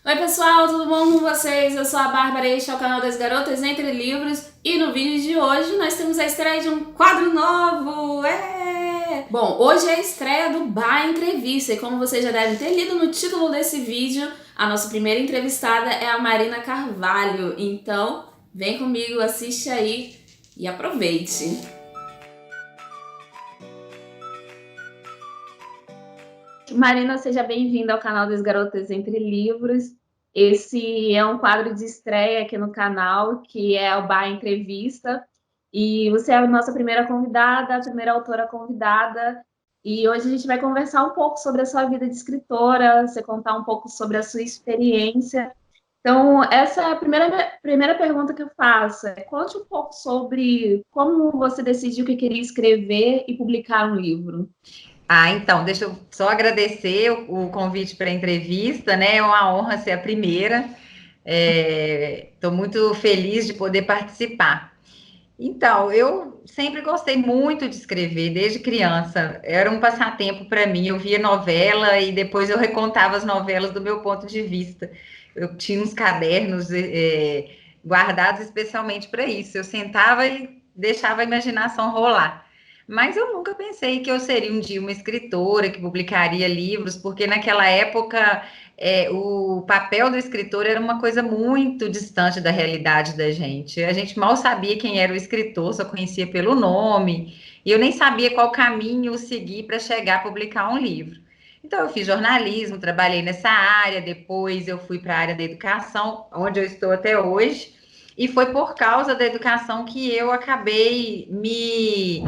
Oi pessoal, tudo bom com vocês? Eu sou a Bárbara e este é o canal das Garotas Entre Livros e no vídeo de hoje nós temos a estreia de um quadro novo! Bom, hoje é a estreia do Bar Entrevista e como vocês já devem ter lido no título desse vídeo, a nossa primeira entrevistada é a Marina Carvalho, então vem comigo, assiste aí e aproveite! Marina, seja bem-vinda ao canal das Garotas Entre Livros. Esse é um quadro de estreia aqui no canal, que é o Bar Entrevista. E você é a nossa primeira convidada, a primeira autora convidada. E hoje a gente vai conversar um pouco sobre a sua vida de escritora, você contar um pouco sobre a sua experiência. Então, essa é a primeira pergunta que eu faço. Conte um pouco sobre como você decidiu que queria escrever e publicar um livro. Então, deixa eu só agradecer o convite para a entrevista, né? É uma honra ser a primeira. Estou muito feliz de poder participar. Então, eu sempre gostei muito de escrever, desde criança. Era um passatempo para mim. Eu via novela e depois eu recontava as novelas do meu ponto de vista. Eu tinha uns cadernos guardados especialmente para isso. Eu sentava e deixava a imaginação rolar. Mas eu nunca pensei que eu seria um dia uma escritora que publicaria livros, porque naquela época o papel do escritor era uma coisa muito distante da realidade da gente. A gente mal sabia quem era o escritor, só conhecia pelo nome, e eu nem sabia qual caminho seguir para chegar a publicar um livro. Então, eu fiz jornalismo, trabalhei nessa área, depois eu fui para a área da educação, onde eu estou até hoje. E foi por causa da educação que eu acabei me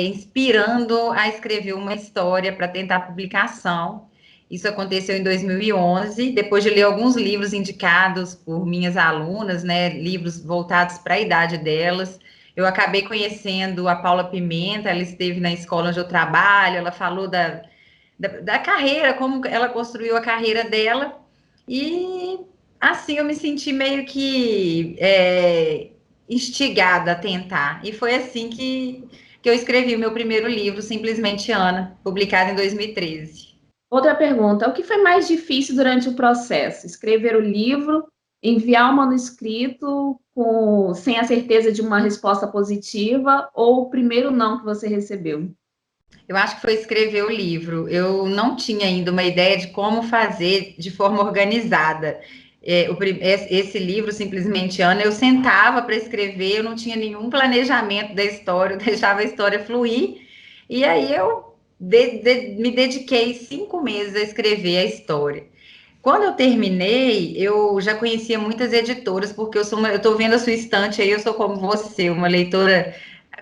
inspirando a escrever uma história para tentar publicação. Isso aconteceu em 2011, depois de ler alguns livros indicados por minhas alunas, né, livros voltados para a idade delas. Eu acabei conhecendo a Paula Pimenta, ela esteve na escola onde eu trabalho, ela falou da carreira, como ela construiu a carreira dela, e assim eu me senti meio que instigada a tentar. E foi assim que eu escrevi o meu primeiro livro, Simplesmente Ana, publicado em 2013. Outra pergunta: o que foi mais difícil durante o processo? Escrever o livro, enviar o manuscrito sem a certeza de uma resposta positiva ou o primeiro não que você recebeu? Eu acho que foi escrever o livro. Eu não tinha ainda uma ideia de como fazer de forma organizada. Esse livro, Simplesmente Ana, eu sentava para escrever, eu não tinha nenhum planejamento da história, eu deixava a história fluir, e aí eu me dediquei 5 meses a escrever a história. Quando eu terminei, eu já conhecia muitas editoras, porque eu estou vendo a sua estante aí, eu sou como você, uma leitora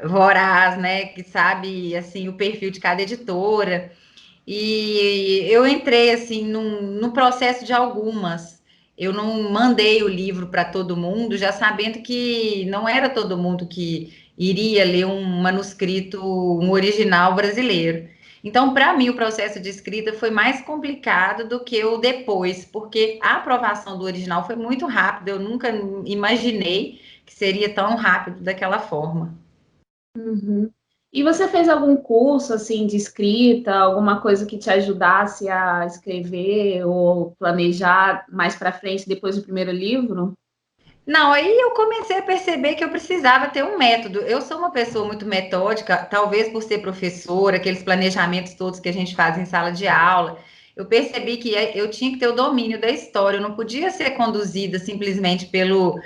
voraz, né, que sabe assim o perfil de cada editora. E eu entrei assim no processo de algumas. Eu não mandei o livro para todo mundo, já sabendo que não era todo mundo que iria ler um manuscrito, um original brasileiro. Então, para mim, o processo de escrita foi mais complicado do que o depois, porque a aprovação do original foi muito rápida. Eu nunca imaginei que seria tão rápido daquela forma. Uhum. E você fez algum curso assim de escrita, alguma coisa que te ajudasse a escrever ou planejar mais para frente depois do primeiro livro? Não, aí eu comecei a perceber que eu precisava ter um método. Eu sou uma pessoa muito metódica, talvez por ser professora, aqueles planejamentos todos que a gente faz em sala de aula. Eu percebi que eu tinha que ter o domínio da história, eu não podia ser conduzida simplesmente pelo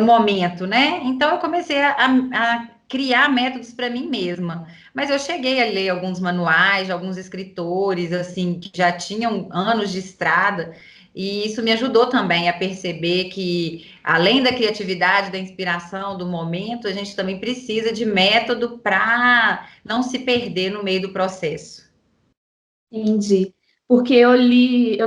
momento, né? Então eu comecei a criar métodos para mim mesma. Mas eu cheguei a ler alguns manuais de alguns escritores, assim, que já tinham anos de estrada, e isso me ajudou também a perceber que, além da criatividade, da inspiração, do momento, a gente também precisa de método para não se perder no meio do processo. Entendi. Porque eu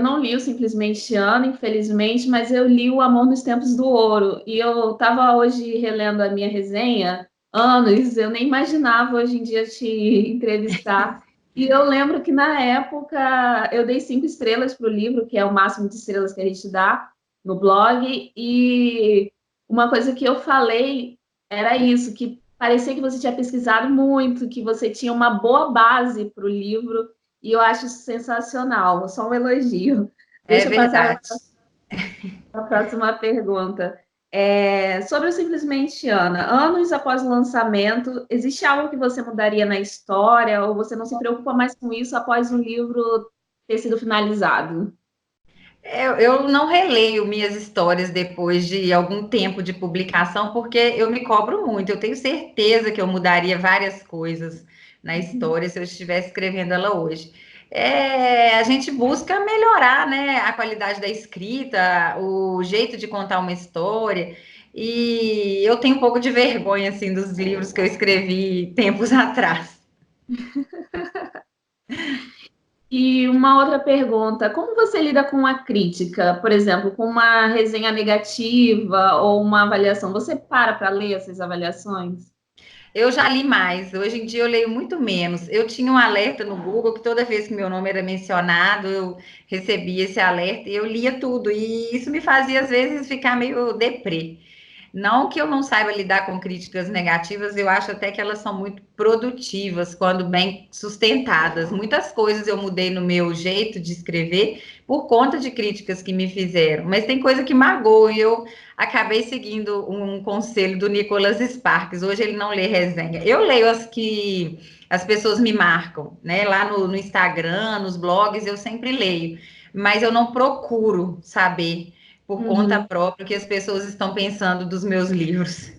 não li o Simplesmente Ana, infelizmente, mas eu li O Amor nos Tempos do Ouro. E eu estava hoje relendo a minha resenha, anos, eu nem imaginava hoje em dia te entrevistar. E eu lembro que na época eu dei 5 estrelas para o livro, que é o máximo de estrelas que a gente dá no blog, e uma coisa que eu falei era isso, que parecia que você tinha pesquisado muito, que você tinha uma boa base para o livro e eu acho sensacional, só um elogio. É Deixa eu passar verdade. para a próxima pergunta. Sobre o Simplesmente Ana, anos após o lançamento, existe algo que você mudaria na história ou você não se preocupa mais com isso após o livro ter sido finalizado? Eu não releio minhas histórias depois de algum tempo de publicação, porque eu me cobro muito. Eu tenho certeza que eu mudaria várias coisas na história se eu estivesse escrevendo ela hoje. A gente busca melhorar, né, a qualidade da escrita, o jeito de contar uma história. E eu tenho um pouco de vergonha, assim, dos livros que eu escrevi tempos atrás. E uma outra pergunta: como você lida com a crítica? Por exemplo, com uma resenha negativa ou uma avaliação? Você para ler essas avaliações? Eu já li mais, hoje em dia eu leio muito menos. Eu tinha um alerta no Google que toda vez que meu nome era mencionado, eu recebia esse alerta e eu lia tudo. E isso me fazia, às vezes, ficar meio deprê. Não que eu não saiba lidar com críticas negativas, eu acho até que elas são muito produtivas quando bem sustentadas. Muitas coisas eu mudei no meu jeito de escrever por conta de críticas que me fizeram, mas tem coisa que magoa e eu acabei seguindo um conselho do Nicholas Sparks. Hoje ele não lê resenha. Eu leio as que as pessoas me marcam, né? Lá no Instagram, nos blogs, eu sempre leio, mas eu não procuro saber por conta Uhum, própria o que as pessoas estão pensando dos meus livros.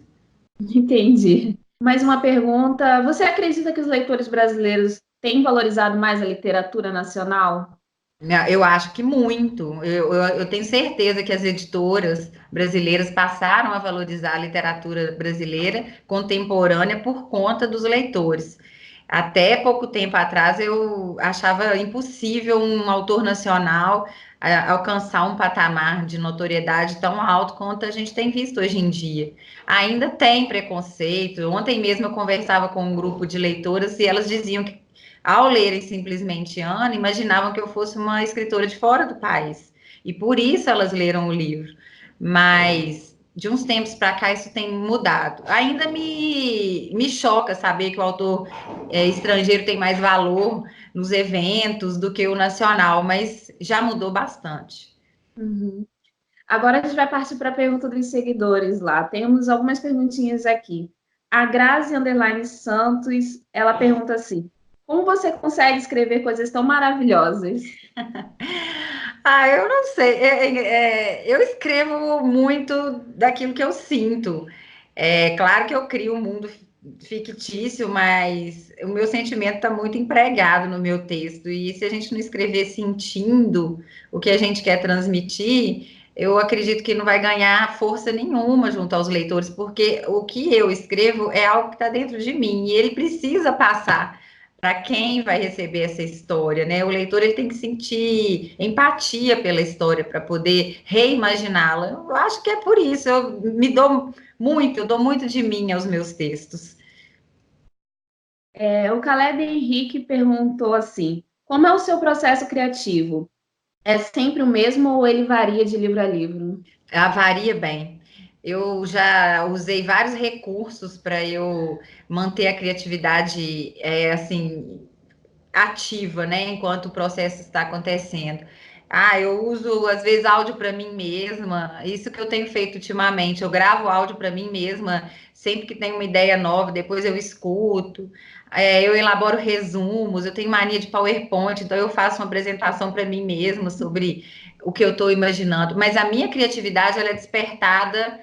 entendi. Mais uma pergunta: você acredita que os leitores brasileiros têm valorizado mais a literatura nacional? Eu acho que muito. Eu tenho certeza que as editoras brasileiras passaram a valorizar a literatura brasileira contemporânea por conta dos leitores. Até pouco tempo atrás eu achava impossível um autor nacional alcançar um patamar de notoriedade tão alto quanto a gente tem visto hoje em dia. Ainda tem preconceito. Ontem mesmo eu conversava com um grupo de leitoras e elas diziam que ao lerem simplesmente Ana, imaginavam que eu fosse uma escritora de fora do país. E por isso elas leram o livro. Mas de uns tempos para cá isso tem mudado. Ainda me choca saber que o autor estrangeiro tem mais valor nos eventos do que o nacional, mas já mudou bastante. Uhum. Agora a gente vai partir para a pergunta dos seguidores lá. Temos algumas perguntinhas aqui. A Grazi Underline Santos, ela pergunta assim: como você consegue escrever coisas tão maravilhosas? Ah, eu não sei. Eu escrevo muito daquilo que eu sinto. É claro que eu crio um mundo fictício, mas o meu sentimento está muito empregado no meu texto. E se a gente não escrever sentindo o que a gente quer transmitir, eu acredito que não vai ganhar força nenhuma junto aos leitores, porque o que eu escrevo é algo que está dentro de mim e ele precisa passar para quem vai receber essa história, né? O leitor ele tem que sentir empatia pela história para poder reimaginá-la. Eu acho que é por isso. Eu dou muito de mim aos meus textos. O Caleb Henrique perguntou assim: como é o seu processo criativo? É sempre o mesmo ou ele varia de livro a livro? Varia bem. Eu já usei vários recursos para eu manter a criatividade assim ativa, né, enquanto o processo está acontecendo. Eu uso às vezes áudio para mim mesma. Isso que eu tenho feito ultimamente. Eu gravo áudio para mim mesma sempre que tem uma ideia nova, depois eu escuto. Eu elaboro resumos. Eu tenho mania de PowerPoint, então eu faço uma apresentação para mim mesma sobre o que eu estou imaginando. Mas a minha criatividade ela é despertada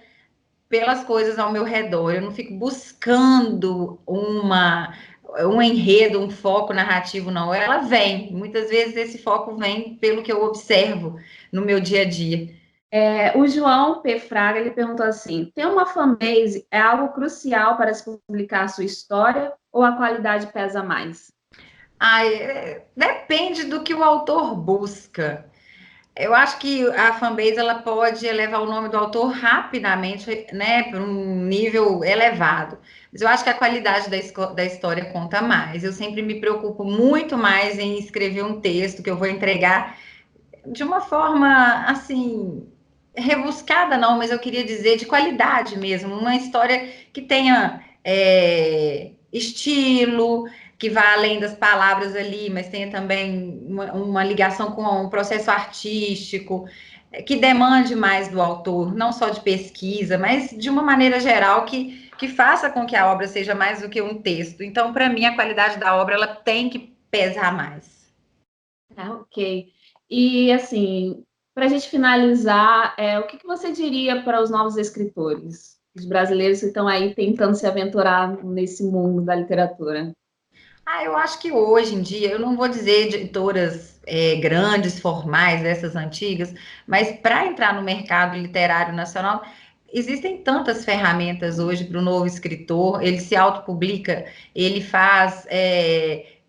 pelas coisas ao meu redor. Eu não fico buscando um enredo, um foco narrativo, não. Ela vem. Muitas vezes esse foco vem pelo que eu observo no meu dia a dia. O João P. Fraga ele perguntou assim: ter uma fanbase é algo crucial para se publicar a sua história ou a qualidade pesa mais? Depende do que o autor busca. Eu acho que a fanbase ela pode elevar o nome do autor rapidamente, né, para um nível elevado. Mas eu acho que a qualidade da história conta mais. Eu sempre me preocupo muito mais em escrever um texto que eu vou entregar de uma forma assim rebuscada, não, mas eu queria dizer de qualidade mesmo, uma história que tenha estilo, que vá além das palavras ali, mas tenha também uma ligação com um processo artístico, que demande mais do autor, não só de pesquisa, mas de uma maneira geral que faça com que a obra seja mais do que um texto. Então, para mim, a qualidade da obra ela tem que pesar mais. Ah, ok. E assim, para a gente finalizar, o que que você diria para os novos escritores, os brasileiros que estão aí tentando se aventurar nesse mundo da literatura? Eu acho que hoje em dia, eu não vou dizer editoras grandes, formais, dessas antigas, mas para entrar no mercado literário nacional, existem tantas ferramentas hoje para o novo escritor, ele se autopublica, ele faz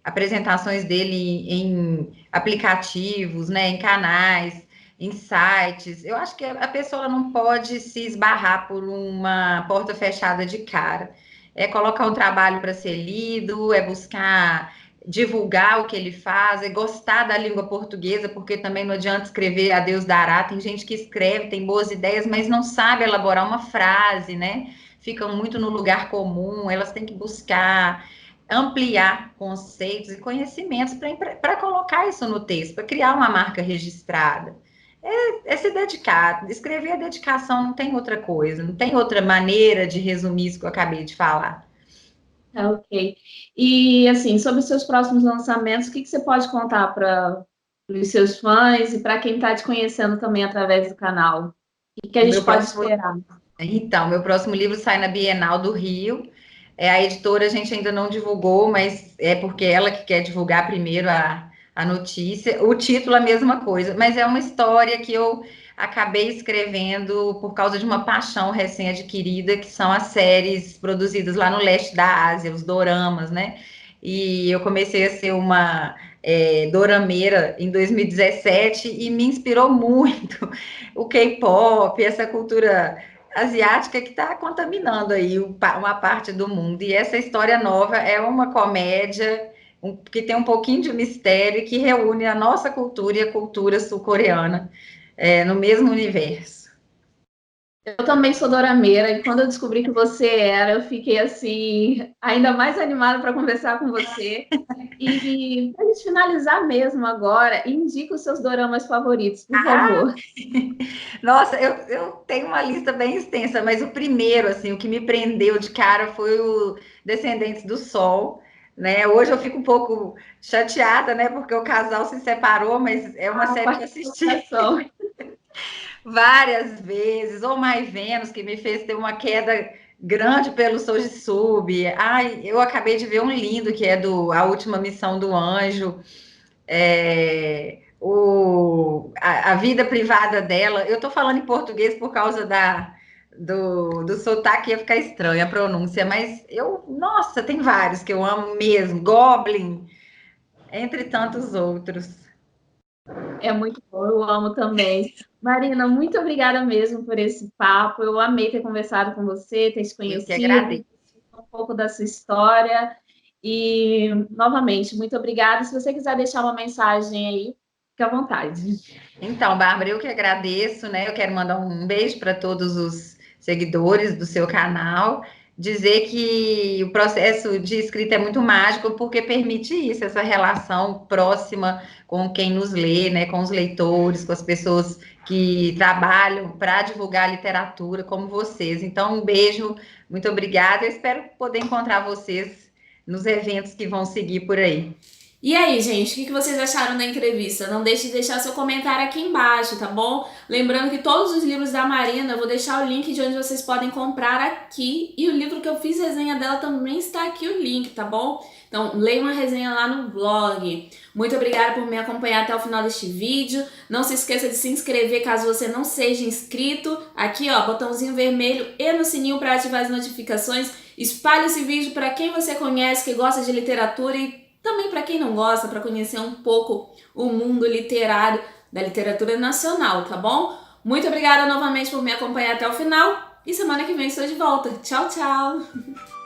apresentações dele em aplicativos, né, em canais, em sites. Eu acho que a pessoa não pode se esbarrar por uma porta fechada de cara. É colocar um trabalho para ser lido, é buscar divulgar o que ele faz, é gostar da língua portuguesa, porque também não adianta escrever a Deus dará. Tem gente que escreve, tem boas ideias, mas não sabe elaborar uma frase, né? Ficam muito no lugar comum, elas têm que buscar ampliar conceitos e conhecimentos para colocar isso no texto, para criar uma marca registrada. É se dedicar. Escrever é dedicação, não tem outra coisa, não tem outra maneira de resumir isso que eu acabei de falar. Ah, ok. E assim, sobre os seus próximos lançamentos, o que que você pode contar para os seus fãs e para quem está te conhecendo também através do canal? O que que a O meu gente pode próximo, esperar? então, meu próximo livro sai na Bienal do Rio. A editora a gente ainda não divulgou, mas é porque ela que quer divulgar primeiro a notícia. O título é a mesma coisa, mas é uma história que eu acabei escrevendo por causa de uma paixão recém-adquirida, que são as séries produzidas lá no leste da Ásia, os doramas, né? E eu comecei a ser uma dorameira em 2017 e me inspirou muito o K-pop, essa cultura asiática que está contaminando aí uma parte do mundo. E essa história nova é uma comédia que tem um pouquinho de mistério e que reúne a nossa cultura e a cultura sul-coreana no mesmo universo. Eu também sou dorameira e quando eu descobri que você era, eu fiquei assim, ainda mais animada para conversar com você. E para a gente finalizar mesmo agora, indica os seus doramas favoritos, por Ah, favor. nossa, eu tenho uma lista bem extensa, mas o primeiro, assim, o que me prendeu de cara foi o Descendentes do Sol, né? Hoje eu fico um pouco chateada, né? Porque o casal se separou, mas é uma A série que eu assisti participação. várias vezes, ou mais Vênus, que me fez ter uma queda grande pelo Sub. Ai, eu acabei de ver um lindo que é do A Última Missão do Anjo, a vida privada dela. Eu tô falando em português por causa do sotaque, ia ficar estranho a pronúncia, mas nossa, tem vários que eu amo mesmo, Goblin, entre tantos outros. É muito bom, eu amo também. Marina, muito obrigada mesmo por esse papo. Eu amei ter conversado com você, ter te Eu que conhecido, agradeço. um pouco da sua história. E, novamente, muito obrigada. Se você quiser deixar uma mensagem aí, fique à vontade. Então, Bárbara, eu que agradeço, né? Eu quero mandar um beijo para todos os seguidores do seu canal, dizer que o processo de escrita é muito mágico porque permite isso, essa relação próxima com quem nos lê, né? Com os leitores, com as pessoas que trabalham para divulgar a literatura, como vocês. Então, um beijo, muito obrigada. Eu espero poder encontrar vocês nos eventos que vão seguir por aí. E aí, gente, o que vocês acharam da entrevista? Não deixe de deixar seu comentário aqui embaixo, tá bom? Lembrando que todos os livros da Marina, eu vou deixar o link de onde vocês podem comprar aqui. E o livro que eu fiz resenha dela também está aqui o link, tá bom? Então, leia uma resenha lá no blog. Muito obrigada por me acompanhar até o final deste vídeo. Não se esqueça de se inscrever caso você não seja inscrito. Aqui, ó, botãozinho vermelho e no sininho para ativar as notificações. Espalhe esse vídeo para quem você conhece, que gosta de literatura e também para quem não gosta, para conhecer um pouco o mundo literário da literatura nacional, tá bom? Muito obrigada novamente por me acompanhar até o final e semana que vem estou de volta. Tchau, tchau!